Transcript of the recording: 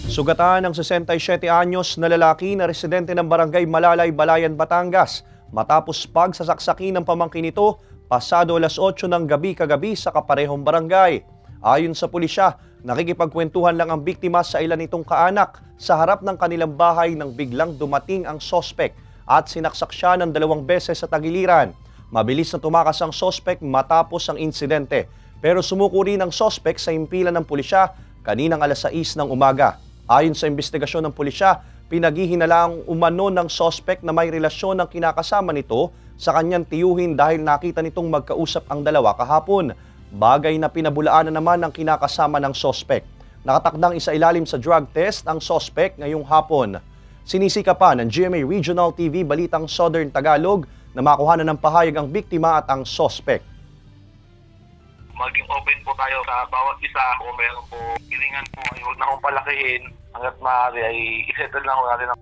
Sugatan ng 67 anyos na lalaki na residente ng barangay Malalay, Balayan, Batangas matapos pagsasaksaki ng pamangkin nito pasado alas 8 ng gabi kagabi sa kaparehong barangay. Ayon sa pulisya, nakikipagkwentuhan lang ang biktima sa ilan nitong kaanak sa harap ng kanilang bahay nang biglang dumating ang sospek at sinaksak siya ng 2 beses sa tagiliran. Mabilis na tumakas ang sospek matapos ang insidente, pero sumuko rin ang sospek sa himpilan ng pulisya kaninang alas 6 ng umaga. Ayon sa investigasyon ng pulisya, pinaghihinalaang umano ng sospek na may relasyon ng kinakasama nito sa kanyang tiyuhin dahil nakita nitong magkausap ang dalawa kahapon. Bagay na pinabulaan na naman ng kinakasama ng sospek. Nakatakdang isailalim sa drug test ang sospek ngayong hapon. Sinisikapan ng GMA Regional TV Balitang Southern Tagalog na makuhanan ng pahayag ang biktima at ang sospek. Maging open po tayo sa bawat isa. Kung meron po hilingan po, huwag na akong palakihin. Hanggat maaari ay isettle lang natin ang